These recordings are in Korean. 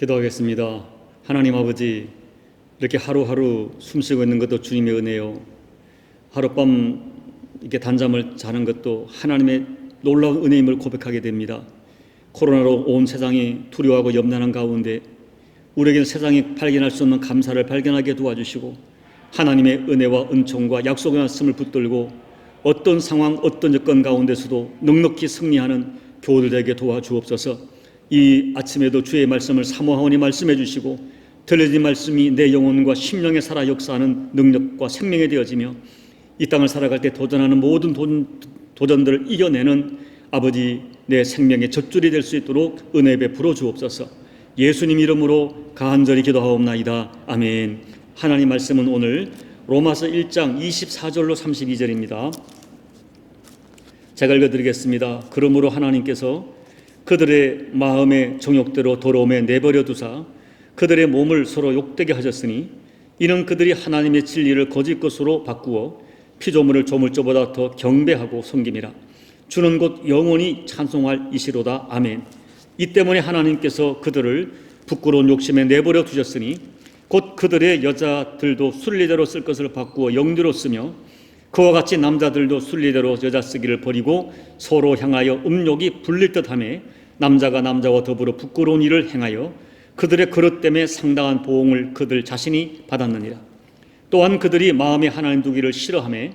기도하겠습니다. 하나님 아버지, 이렇게 하루하루 숨쉬고 있는 것도 주님의 은혜요, 하룻밤 이렇게 단잠을 자는 것도 하나님의 놀라운 은혜임을 고백하게 됩니다. 코로나로 온 세상이 두려워하고 염려하는 가운데 우리에게는 세상이 발견할 수 없는 감사를 발견하게 도와주시고, 하나님의 은혜와 은총과 약속의 말씀을 붙들고 어떤 상황, 어떤 여건 가운데서도 넉넉히 승리하는 교우들 되게 도와주옵소서. 이 아침에도 주의 말씀을 사모하오니 말씀해 주시고, 들려진 말씀이 내 영혼과 심령에 살아 역사하는 능력과 생명이 되어지며 이 땅을 살아갈 때 도전하는 모든 도전들을 이겨내는 아버지, 내 생명의 젖줄이 될 수 있도록 은혜 베풀어 주옵소서. 예수님 이름으로 간절히 기도하옵나이다. 아멘. 하나님 말씀은 오늘 로마서 1장 24절로 32절입니다. 제가 읽어드리겠습니다. 그러므로 하나님께서 그들의 마음의 정욕대로 더러움에 내버려 두사 그들의 몸을 서로 욕되게 하셨으니, 이는 그들이 하나님의 진리를 거짓 것으로 바꾸어 피조물을 조물주보다 더 경배하고 섬김이라. 주는 곧 영원히 찬송할 이시로다. 아멘. 이 때문에 하나님께서 그들을 부끄러운 욕심에 내버려 두셨으니, 곧 그들의 여자들도 순리대로 쓸 것을 바꾸어 영리로 쓰며, 그와 같이 남자들도 순리대로 여자 쓰기를 버리고 서로 향하여 음욕이 불릴 듯하며, 남자가 남자와 더불어 부끄러운 일을 행하여 그들의 그릇 때문에 상당한 보응을 그들 자신이 받았느니라. 또한 그들이 마음에 하나님 두기를 싫어하며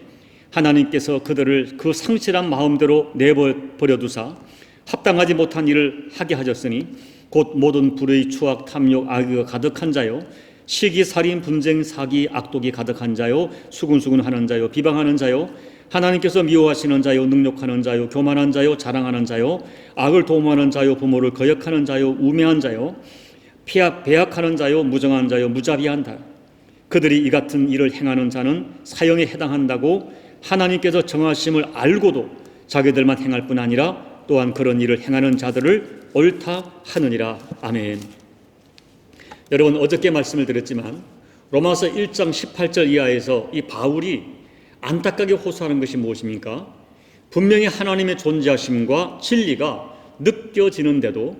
하나님께서 그들을 그 상실한 마음대로 내버려 두사 합당하지 못한 일을 하게 하셨으니, 곧 모든 불의, 추악, 탐욕, 악의가 가득한 자요, 시기, 살인, 분쟁, 사기, 악독이 가득한 자요, 수군수군하는 자요, 비방하는 자요, 하나님께서 미워하시는 자요, 능욕하는 자요, 교만한 자요, 자랑하는 자요, 악을 도모하는 자요, 부모를 거역하는 자요, 우매한 자요, 배약하는 자요, 무정한 자요, 무자비한 자. 그들이 이 같은 일을 행하는 자는 사형에 해당한다고 하나님께서 정하심을 알고도 자기들만 행할 뿐 아니라 또한 그런 일을 행하는 자들을 옳다 하느니라. 아멘. 여러분, 어저께 말씀을 드렸지만 로마서 1장 18절 이하에서 이 바울이 안타깝게 호소하는 것이 무엇입니까? 분명히 하나님의 존재하심과 진리가 느껴지는데도,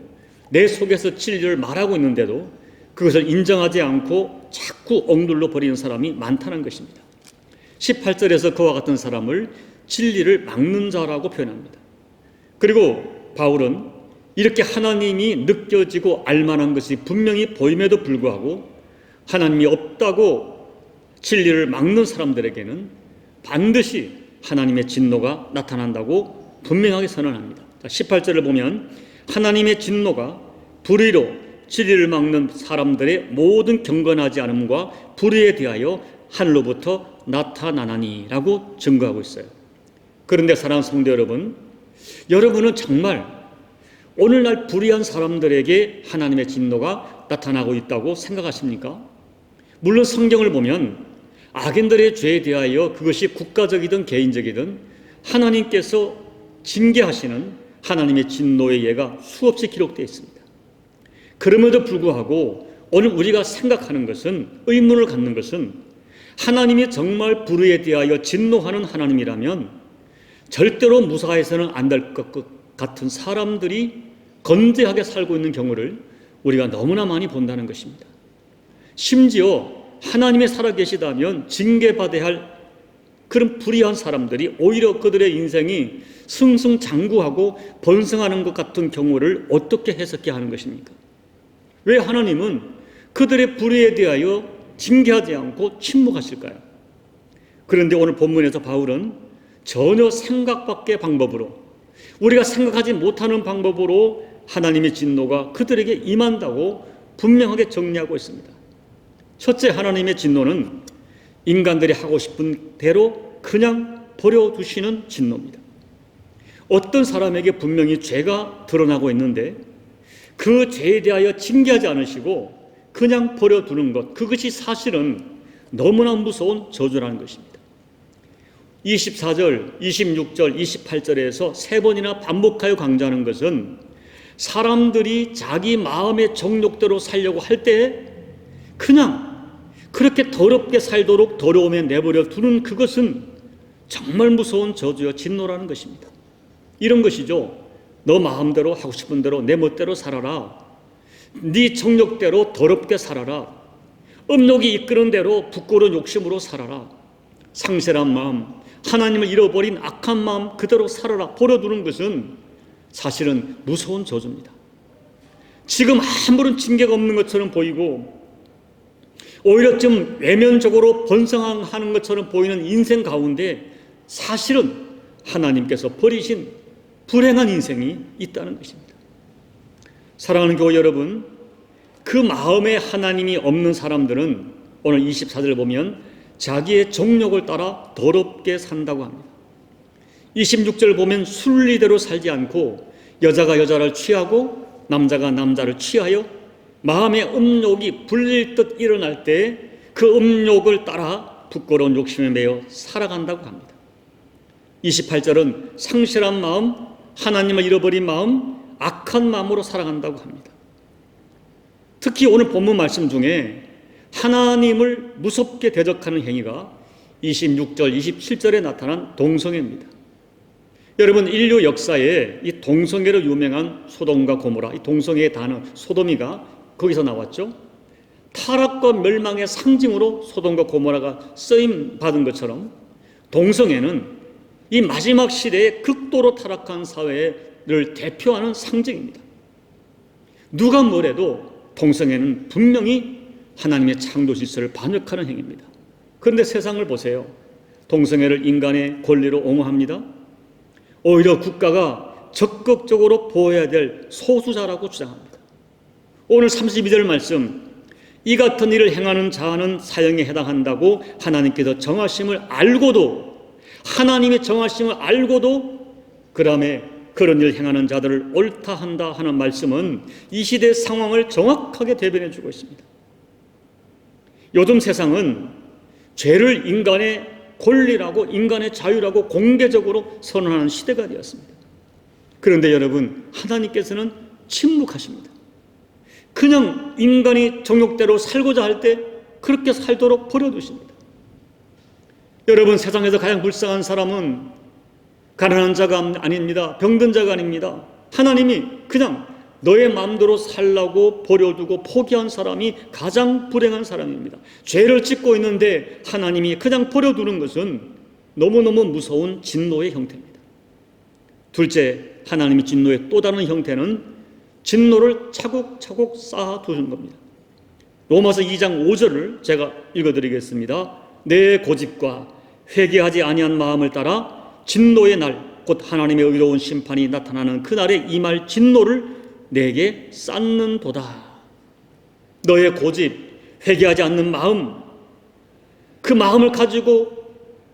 내 속에서 진리를 말하고 있는데도 그것을 인정하지 않고 자꾸 억눌러 버리는 사람이 많다는 것입니다. 18절에서 그와 같은 사람을 진리를 막는 자라고 표현합니다. 그리고 바울은 이렇게 하나님이 느껴지고 알만한 것이 분명히 보임에도 불구하고 하나님이 없다고 진리를 막는 사람들에게는 반드시 하나님의 진노가 나타난다고 분명하게 선언합니다. 18절을 보면 하나님의 진노가 불의로 진리를 막는 사람들의 모든 경건하지 않음과 불의에 대하여 하늘로부터 나타나나니 라고 증거하고 있어요. 그런데 사랑하는 성도 여러분, 여러분은 정말 오늘날 불의한 사람들에게 하나님의 진노가 나타나고 있다고 생각하십니까? 물론 성경을 보면 악인들의 죄에 대하여 그것이 국가적이든 개인적이든 하나님께서 징계하시는 하나님의 진노의 예가 수없이 기록되어 있습니다. 그럼에도 불구하고 오늘 우리가 생각하는 것은, 의문을 갖는 것은, 하나님이 정말 불의에 대하여 진노하는 하나님이라면 절대로 무사해서는 안 될 것 같은 사람들이 건재하게 살고 있는 경우를 우리가 너무나 많이 본다는 것입니다. 심지어 하나님이 살아계시다면 징계받아야 할 그런 불의한 사람들이 오히려 그들의 인생이 승승장구하고 번성하는 것 같은 경우를 어떻게 해석해야 하는 것입니까? 왜 하나님은 그들의 불의에 대하여 징계하지 않고 침묵하실까요? 그런데 오늘 본문에서 바울은 전혀 생각 밖의 방법으로, 우리가 생각하지 못하는 방법으로 하나님의 진노가 그들에게 임한다고 분명하게 정리하고 있습니다. 첫째, 하나님의 진노는 인간들이 하고 싶은 대로 그냥 버려두시는 진노입니다. 어떤 사람에게 분명히 죄가 드러나고 있는데 그 죄에 대하여 징계하지 않으시고 그냥 버려두는 것, 그것이 사실은 너무나 무서운 저주라는 것입니다. 24절, 26절, 28절에서 세 번이나 반복하여 강조하는 것은 사람들이 자기 마음의 정욕대로 살려고 할 때 그냥 그렇게 더럽게 살도록 더러움에 내버려 두는 그것은 정말 무서운 저주여 진노라는 것입니다. 이런 것이죠. 너 마음대로 하고 싶은 대로 내 멋대로 살아라. 네 정욕대로 더럽게 살아라. 음욕이 이끄는 대로 부끄러운 욕심으로 살아라. 상실한 마음, 하나님을 잃어버린 악한 마음 그대로 살아라. 버려두는 것은 사실은 무서운 저주입니다. 지금 아무런 징계가 없는 것처럼 보이고 오히려 좀 외면적으로 번성하는 것처럼 보이는 인생 가운데 사실은 하나님께서 버리신 불행한 인생이 있다는 것입니다. 사랑하는 교회 여러분, 그 마음에 하나님이 없는 사람들은 오늘 24절을 보면 자기의 정욕을 따라 더럽게 산다고 합니다. 26절 보면 순리대로 살지 않고 여자가 여자를 취하고 남자가 남자를 취하여 마음의 음욕이 불릴 듯 일어날 때 그 음욕을 따라 부끄러운 욕심에 매여 살아간다고 합니다. 28절은 상실한 마음, 하나님을 잃어버린 마음, 악한 마음으로 살아간다고 합니다. 특히 오늘 본문 말씀 중에 하나님을 무섭게 대적하는 행위가 26절, 27절에 나타난 동성애입니다. 여러분, 인류 역사에 이 동성애로 유명한 소돔과 고모라, 이 동성애의 단어 소돔이가 거기서 나왔죠. 타락과 멸망의 상징으로 소돔과 고모라가 쓰임 받은 것처럼 동성애는 이 마지막 시대에 극도로 타락한 사회를 대표하는 상징입니다. 누가 뭐래도 동성애는 분명히 하나님의 창조 질서를 반역하는 행위입니다. 그런데 세상을 보세요. 동성애를 인간의 권리로 옹호합니다. 오히려 국가가 적극적으로 보호해야 될 소수자라고 주장합니다. 오늘 32절 말씀, 이 같은 일을 행하는 자는 사형에 해당한다고 하나님께서 정하심을 알고도, 하나님의 정하심을 알고도 그 다음에 그런 일을 행하는 자들을 옳다 한다 하는 말씀은 이 시대의 상황을 정확하게 대변해 주고 있습니다. 요즘 세상은 죄를 인간의 권리라고, 인간의 자유라고 공개적으로 선언하는 시대가 되었습니다. 그런데 여러분, 하나님께서는 침묵하십니다. 그냥 인간이 정욕대로 살고자 할 때 그렇게 살도록 버려두십니다. 여러분, 세상에서 가장 불쌍한 사람은 가난한 자가 아닙니다. 병든 자가 아닙니다. 하나님이 그냥 너의 마음대로 살라고 버려두고 포기한 사람이 가장 불행한 사람입니다. 죄를 짓고 있는데 하나님이 그냥 버려두는 것은 너무너무 무서운 진노의 형태입니다. 둘째, 하나님이 진노의 또 다른 형태는 진노를 차곡차곡 쌓아두는 겁니다. 로마서 2장 5절을 제가 읽어드리겠습니다. 내 고집과 회개하지 아니한 마음을 따라 진노의 날, 곧 하나님의 의로운 심판이 나타나는 그날에 임할 진노를 내게 쌓는도다. 너의 고집, 회개하지 않는 마음, 그 마음을 가지고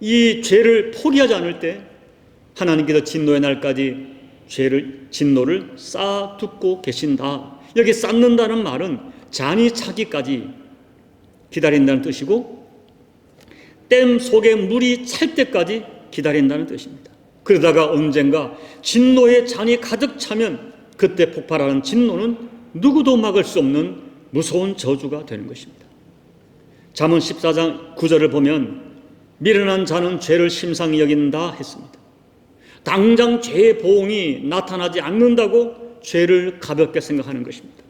이 죄를 포기하지 않을 때 하나님께서 진노의 날까지 진노를 쌓아두고 계신다. 여기 쌓는다는 말은 잔이 차기까지 기다린다는 뜻이고 댐 속에 물이 찰 때까지 기다린다는 뜻입니다. 그러다가 언젠가 진노의 잔이 가득 차면 그때 폭발하는 진노는 누구도 막을 수 없는 무서운 저주가 되는 것입니다. 잠언 14장 9절을 보면 미련한 자는 죄를 심상히 여긴다 했습니다. 당장 죄의 보응이 나타나지 않는다고 죄를 가볍게 생각하는 것입니다.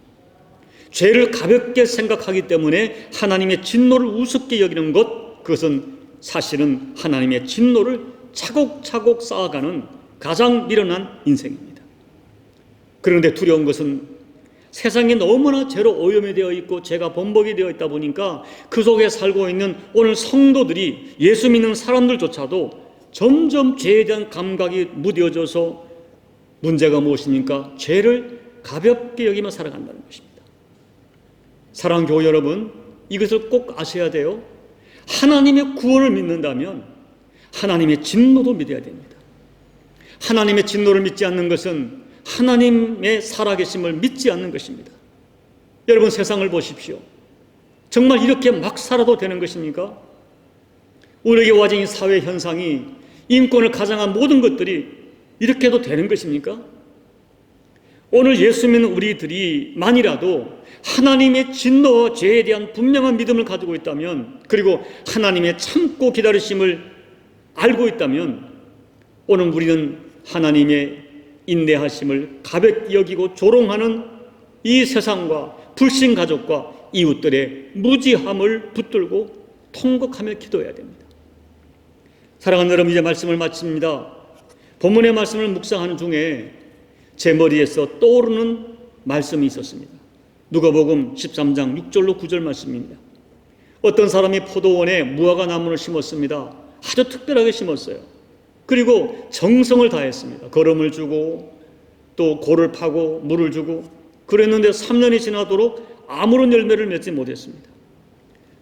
죄를 가볍게 생각하기 때문에 하나님의 진노를 우습게 여기는 것, 그것은 사실은 하나님의 진노를 차곡차곡 쌓아가는 가장 미련한 인생입니다. 그런데 두려운 것은 세상이 너무나 죄로 오염이 되어 있고 죄가 범벅이 되어 있다 보니까 그 속에 살고 있는 오늘 성도들이, 예수 믿는 사람들조차도 점점 죄에 대한 감각이 무뎌져서 문제가 무엇입니까? 죄를 가볍게 여기며 살아간다는 것입니다. 사랑하는 교회 여러분, 이것을 꼭 아셔야 돼요. 하나님의 구원을 믿는다면 하나님의 진노도 믿어야 됩니다. 하나님의 진노를 믿지 않는 것은 하나님의 살아계심을 믿지 않는 것입니다. 여러분, 세상을 보십시오. 정말 이렇게 막 살아도 되는 것입니까? 우리에게 와진 이 사회 현상이, 인권을 가장한 모든 것들이 이렇게 해도 되는 것입니까? 오늘 예수 믿는 우리들이 만이라도 하나님의 진노와 죄에 대한 분명한 믿음을 가지고 있다면, 그리고 하나님의 참고 기다리심을 알고 있다면, 오늘 우리는 하나님의 인내하심을 가볍게 여기고 조롱하는 이 세상과 불신 가족과 이웃들의 무지함을 붙들고 통곡하며 기도해야 됩니다. 사랑하는 여러분, 이제 말씀을 마칩니다. 본문의 말씀을 묵상하는 중에 제 머리에서 떠오르는 말씀이 있었습니다. 누가복음 13장 6절로 9절 말씀입니다. 어떤 사람이 포도원에 무화과 나무를 심었습니다. 아주 특별하게 심었어요. 그리고 정성을 다했습니다. 거름을 주고 또 골을 파고 물을 주고 그랬는데 3년이 지나도록 아무런 열매를 맺지 못했습니다.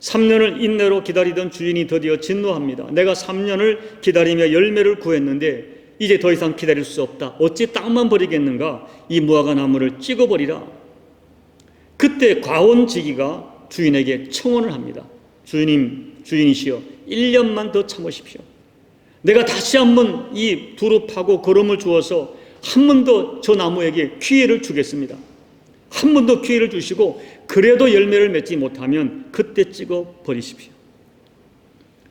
3년을 인내로 기다리던 주인이 드디어 진노합니다. 내가 3년을 기다리며 열매를 구했는데 이제 더 이상 기다릴 수 없다. 어찌 땅만 버리겠는가? 이 무화과 나무를 찍어버리라. 그때 과원지기가 주인에게 청원을 합니다. 주인이시여 1년만 더 참으십시오. 내가 다시 한번 이 두루 파고 거름을 주어서 한 번 더 저 나무에게 기회를 주겠습니다. 한 번 더 기회를 주시고 그래도 열매를 맺지 못하면 그때 찍어 버리십시오.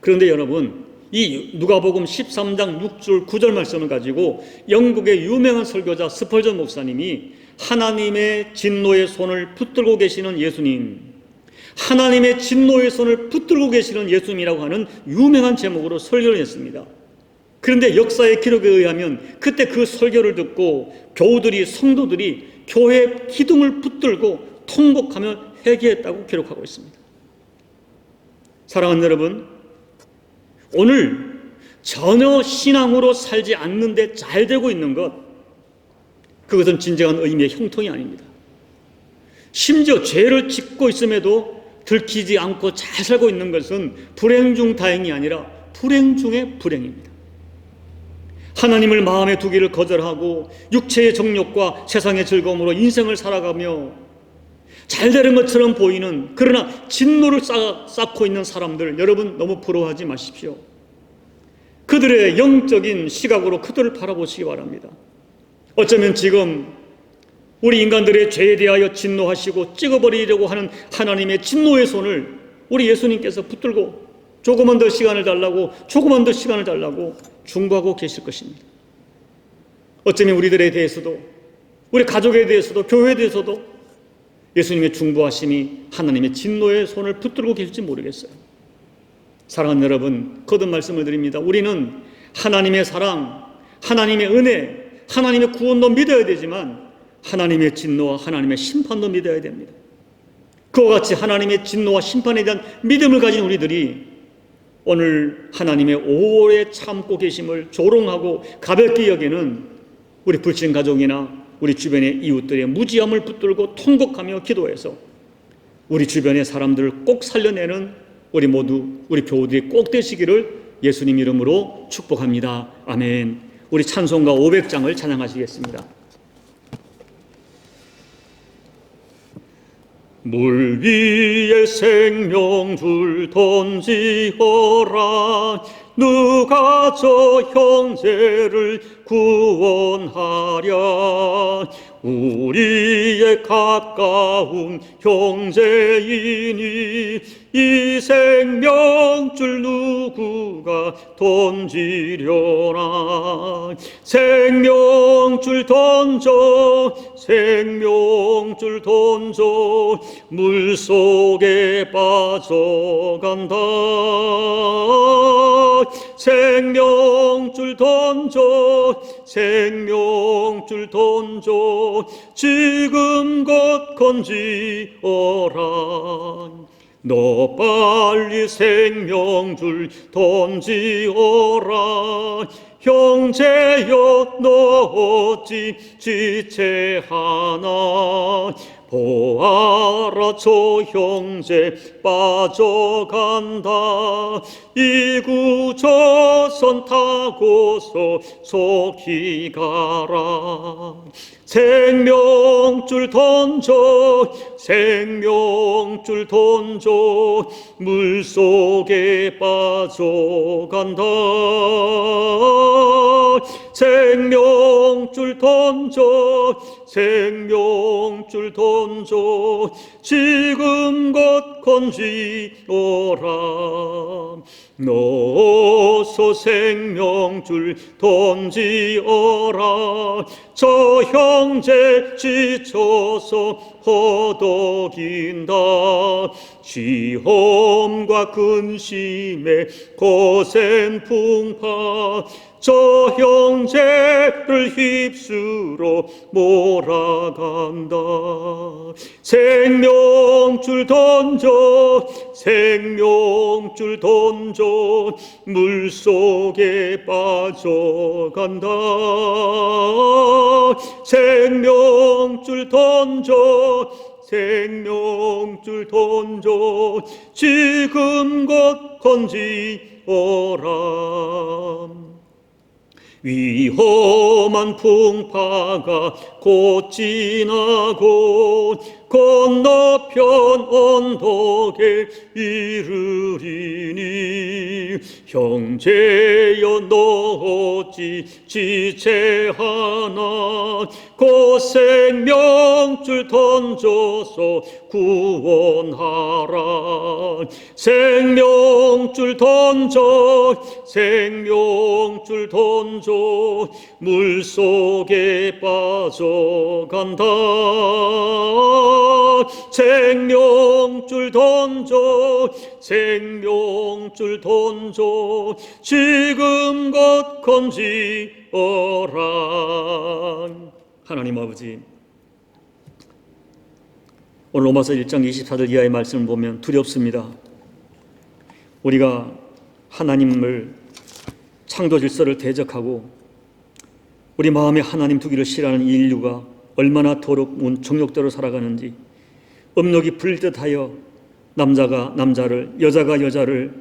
그런데 여러분, 이 누가복음 13장 6절 9절 말씀을 가지고 영국의 유명한 설교자 스펄전 목사님이 하나님의 진노의 손을 붙들고 계시는 예수님, 하나님의 진노의 손을 붙들고 계시는 예수님이라고 하는 유명한 제목으로 설교를 했습니다. 그런데 역사의 기록에 의하면 그때 그 설교를 듣고 교우들이, 성도들이 교회의 기둥을 붙들고 통곡하며 회개했다고 기록하고 있습니다. 사랑하는 여러분, 오늘 전혀 신앙으로 살지 않는데 잘 되고 있는 것, 그것은 진정한 의미의 형통이 아닙니다. 심지어 죄를 짓고 있음에도 들키지 않고 잘 살고 있는 것은 불행 중 다행이 아니라 불행 중의 불행입니다. 하나님을 마음에 두기를 거절하고 육체의 정욕과 세상의 즐거움으로 인생을 살아가며 잘 되는 것처럼 보이는, 그러나 진노를 쌓고 있는 사람들, 여러분 너무 부러워하지 마십시오. 그들의 영적인 시각으로 그들을 바라보시기 바랍니다. 어쩌면 지금 우리 인간들의 죄에 대하여 진노하시고 찍어버리려고 하는 하나님의 진노의 손을 우리 예수님께서 붙들고 조금만 더 시간을 달라고, 조금만 더 시간을 달라고 중보하고 계실 것입니다. 어쩌면 우리들에 대해서도, 우리 가족에 대해서도, 교회에 대해서도 예수님의 중보하심이 하나님의 진노의 손을 붙들고 계실지 모르겠어요. 사랑하는 여러분, 거듭 말씀을 드립니다. 우리는 하나님의 사랑, 하나님의 은혜, 하나님의 구원도 믿어야 되지만 하나님의 진노와 하나님의 심판도 믿어야 됩니다. 그와 같이 하나님의 진노와 심판에 대한 믿음을 가진 우리들이 오늘 하나님의 오래 참고 계심을 조롱하고 가볍게 여기는 우리 불신 가족이나 우리 주변의 이웃들의 무지함을 붙들고 통곡하며 기도해서 우리 주변의 사람들을 꼭 살려내는 우리 모두, 우리 교우들이 꼭 되시기를 예수님 이름으로 축복합니다. 아멘. 우리 찬송가 500장을 찬양하시겠습니다. 물 위에 생명줄 던지어라. 누가 저 형제를 구원하랴. 우리의 가까운 형제이니 이 생명줄 누구가 던지려나. 생명줄 던져, 생명줄 던져, 물속에 빠져간다. 생명줄 던져, 생명줄 던져, 지금 곧 건지어라. 너 빨리 생명줄 던지어라. 형제여 너 어찌 지체하나. 보아라 저 형제 빠져간다. 이구저선 타고서 속히 가라. 생명줄 던져, 생명줄 던져, 물속에 빠져간다. 생명줄 던져, 생명줄 던져 지금껏 건지어라. 넣어서 생명줄 던지어라. 저 형제 지쳐서 허덕인다. 시험과 근심에 거센 풍파 저 형제를 휩쓸어 몰아간다. 생명줄 던져 생명줄 던져 물속에 빠져간다. 생명줄 던져 생명줄 던져 지금껏 건지어라. 위험한 풍파가 곧 지나고 건너편 언덕에 이르리니 형제여 너 어찌 지체하나. 곧 생명줄 던져서 구원하라. 생명줄 던져 생명줄 던져 물속에 빠져간다. 생명줄 던져 생명줄 던져 지금껏 건지어라. 하나님 아버지, 오늘 로마서 1장 24절 이하의 말씀을 보면 두렵습니다. 우리가 하나님을 창조 질서를 대적하고 우리 마음에 하나님 두기를 싫어하는 이 인류가 얼마나 더러운 정욕대로 살아가는지, 음욕이 불듯하여 남자가 남자를, 여자가 여자를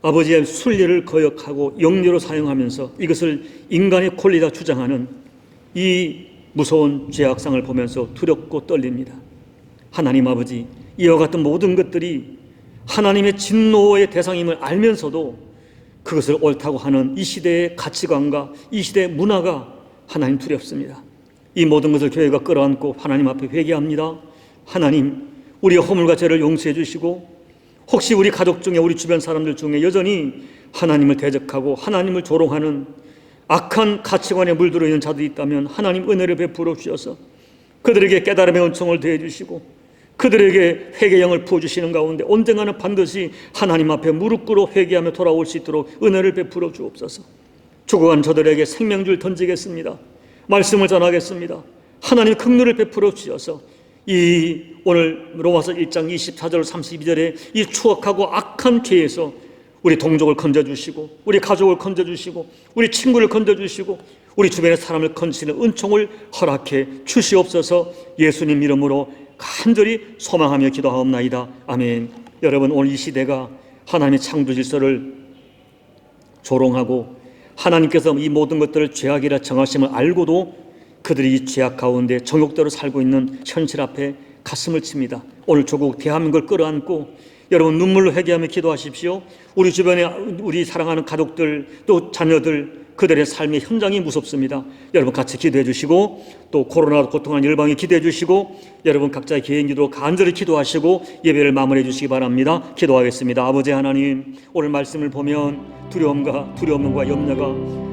아버지의 순리를 거역하고 영리로 사용하면서 이것을 인간의 권리다 주장하는 이 무서운 죄악상을 보면서 두렵고 떨립니다. 하나님 아버지, 이와 같은 모든 것들이 하나님의 진노의 대상임을 알면서도 그것을 옳다고 하는 이 시대의 가치관과 이 시대의 문화가 하나님 두렵습니다. 이 모든 것을 교회가 끌어안고 하나님 앞에 회개합니다. 하나님, 우리의 허물과 죄를 용서해 주시고, 혹시 우리 가족 중에 우리 주변 사람들 중에 여전히 하나님을 대적하고 하나님을 조롱하는 악한 가치관에 물들어 있는 자들이 있다면 하나님 은혜를 베풀어 주셔서 그들에게 깨달음의 은총을 더해 주시고 그들에게 회개의 영을 부어주시는 가운데 언젠가는 반드시 하나님 앞에 무릎 꿇어 회개하며 돌아올 수 있도록 은혜를 베풀어 주옵소서. 죽어간 저들에게 생명줄 던지겠습니다. 말씀을 전하겠습니다. 하나님 긍휼을 베풀어 주셔서 이 오늘 로마서 1장 24절 32절에 이 추악하고 악한 죄에서 우리 동족을 건져주시고 우리 가족을 건져주시고 우리 친구를 건져주시고 우리 주변의 사람을 건지시는 은총을 허락해 주시옵소서. 예수님 이름으로 간절히 소망하며 기도하옵나이다. 아멘. 여러분, 오늘 이 시대가 하나님의 창조 질서를 조롱하고 하나님께서 이 모든 것들을 죄악이라 정하심을 알고도 그들이 이 죄악 가운데 정욕대로 살고 있는 현실 앞에 가슴을 칩니다. 오늘 조국 대한민국을 끌어안고 여러분 눈물로 회개하며 기도하십시오. 우리 주변에 우리 사랑하는 가족들 또 자녀들 그들의 삶의 현장이 무섭습니다. 여러분 같이 기도해 주시고 또 코로나로 고통하는 열방에 기도해 주시고 여러분 각자의 개인 기도로 간절히 기도하시고 예배를 마무리해 주시기 바랍니다. 기도하겠습니다. 아버지 하나님, 오늘 말씀을 보면 두려움과 염려가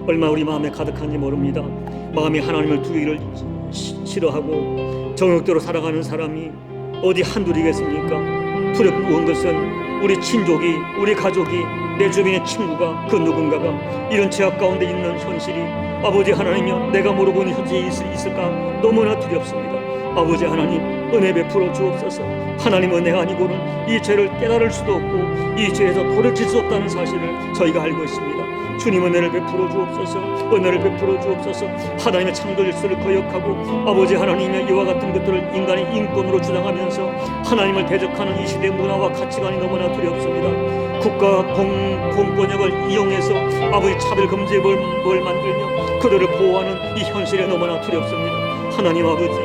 얼마나 우리 마음에 가득한지 모릅니다. 마음이 하나님을 두기를 싫어하고 정욕대로 살아가는 사람이 어디 한둘이겠습니까? 두려운 것은 우리 친족이, 우리 가족이, 내 주변의 친구가, 그 누군가가 이런 죄악 가운데 있는 현실이 아버지 하나님이여 내가 모르고 있는 현실이 있을까 너무나 두렵습니다. 아버지 하나님, 은혜 베풀어 주옵소서. 하나님 은혜가 아니고는 이 죄를 깨달을 수도 없고 이 죄에서 돌이킬 수 없다는 사실을 저희가 알고 있습니다. 주님 은혜를 베풀어 주옵소서. 은혜를 베풀어 주옵소서. 하나님의 창조 질서를 거역하고 아버지 하나님의 이와 같은 것들을 인간의 인권으로 주장하면서 하나님을 대적하는 이 시대의 문화와 가치관이 너무나 두렵습니다. 국가 공권력을 이용해서 아버지 차별 금지에 뭘 만들며 그들을 보호하는 이 현실에 너무나 두렵습니다. 하나님 아버지,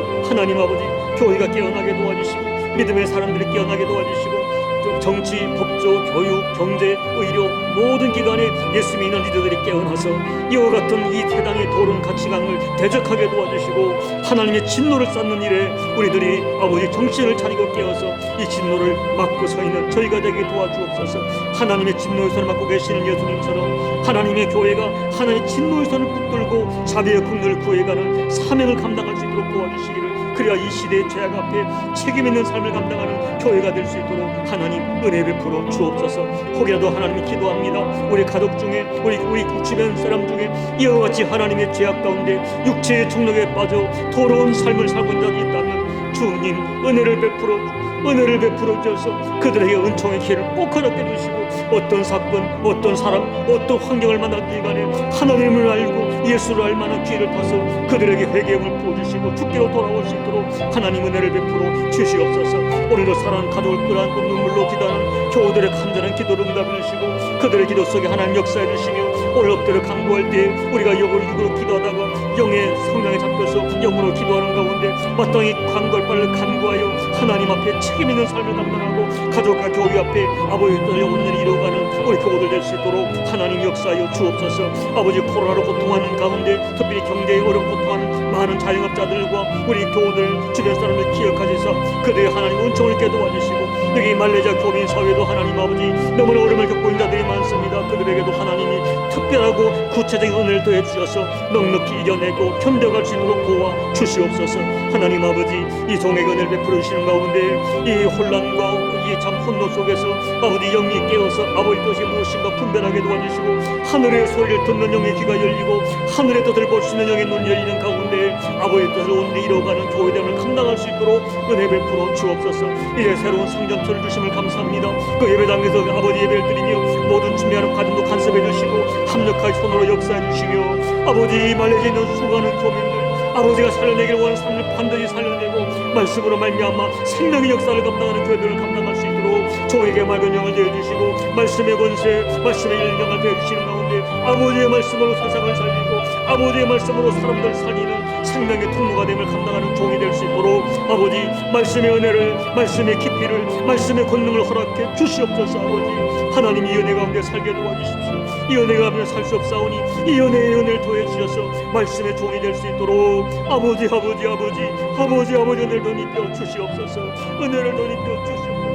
교회가 깨어나게 도와주시고 믿음의 사람들이 깨어나게 도와주시고 정치, 법조, 교육, 경제, 의료 모든 기관에 예수 믿는 리더들이 깨어나서 이와 같은 이 세상의 도른 가치관을 대적하게 도와주시고 하나님의 진노를 쌓는 일에 우리들이 아버지 정신을 차리고 깨어서 이 진노를 막고 서 있는 저희가 되게 도와주옵소서. 하나님의 진노의 손을 맡고 계시는 예수님처럼 하나님의 교회가 하나님의 진노의 손을 붙들고 자비의 국리를 구해가는 사명을 감당할 수 있도록 도와주시기를, 그래야 이 시대의 죄악 앞에 책임 있는 삶을 감당하는 교회가 될 수 있도록 하나님 은혜 베풀어 주옵소서. 혹이라도 하나님이 기도합니다. 우리 가족 중에 우리 주변 사람 중에 이와 같이 하나님의 죄악 가운데 육체의 정욕에 빠져 더러운 삶을 살고 있는 자들이 있다면 주님 은혜를 베풀어 주셔서 그들에게 은총의 기회를 꼭 허락해 주시고, 어떤 사건, 어떤 사람, 어떤 환경을 만나든지 간에 하나님을 알고 예수를 알 만한 기회를 봐서 그들에게 회개함을 부어주시고 주께로 돌아올 수 있도록 하나님 은혜를 베풀어 주시옵소서. 오늘도 사랑하는 가족을 끌어안고 눈물로 기도하는 교우들의 간절한 기도를 응답해 주시고 그들의 기도 속에 하나님 역사해 주시며, 오늘 엎드려 간구할 때 우리가 영으로 기도하다가 영의 성령에 잡혀서 영으로 기도하는 가운데 마땅히 간구할 바를 간구하여 하나님 앞에 책임 있는 삶을 감당하고 가족과 교회 앞에 아버지의 영혼을 이루어가는 우리 교우들 될 수 있도록 하나님 역사하여 주옵소서. 아버지, 코로나로 고통하는 가운데 특별히 경제에 어려운 고통하는 많은 자영업자들과 우리 교우들 주변 사람들 기억하셔서 그들의 하나님 은총을 있게 도와주시고, 여기 말레이시아 교민 사회도 하나님 아버지 너무나 어려움을 겪고 있는 자들이 많습니다. 그들에게도 하나님이 특별하고 구체적인 은혜를 더해 주셔서 넉넉히 이겨내고 견뎌갈 수 있도록 도와 주시옵소서. 하나님 아버지, 이 종에게 은혜를 베풀어 주시는 가운데 이 혼란과 이 참 혼돈 속에서 아버지 영이 깨어서 아버지 뜻이 무엇인가 분별하게 도와주시고, 하늘의 소리를 듣는 영의 귀가 열리고 하늘의 뜻을 볼 수 있는 영의 눈이 열리는 가운데 아버지 뜻을 온전히 이루어가는 교회됨을 감당할 수 있도록 은혜 베풀어 주옵소서. 이제 새로운 성전터를 주심을 감사합니다. 그 예배당에서 아버지 예배를 드리며 모든 준비하는 과정도 간섭해 주시고 합력하여 손으로 역사해 주시며, 아버지 말레이시아에 있는 수많은 교민들 아버지가 살려내기를 원하는 삶을 반드시 살려내고 말씀으로 말미암아 생명의 역사를 감당하는 교회들을 감당할 수 있도록 종에게 맑은 영을 내어주시고 말씀의 권세, 말씀의 일령을 내어주시는 가운데 아버지의 말씀으로 세상을 살리고 아버지의 말씀으로 사람들을 살리는 생명의 통로가 됨을 감당하는 종이 될 수 있도록 아버지 말씀의 은혜를, 말씀의 깊이를, 말씀의 권능을 허락해 주시옵소서. 아버지 하나님, 이 은혜 가운데 살게 도와주십시오. 이 은혜 가운데 살 수 없사오니 이 은혜의 은혜를 더해 주셔서 말씀의 종이 될 수 있도록 아버지 은혜를 더 입혀 주시옵소서. 은혜를 더 입혀 주시옵소서.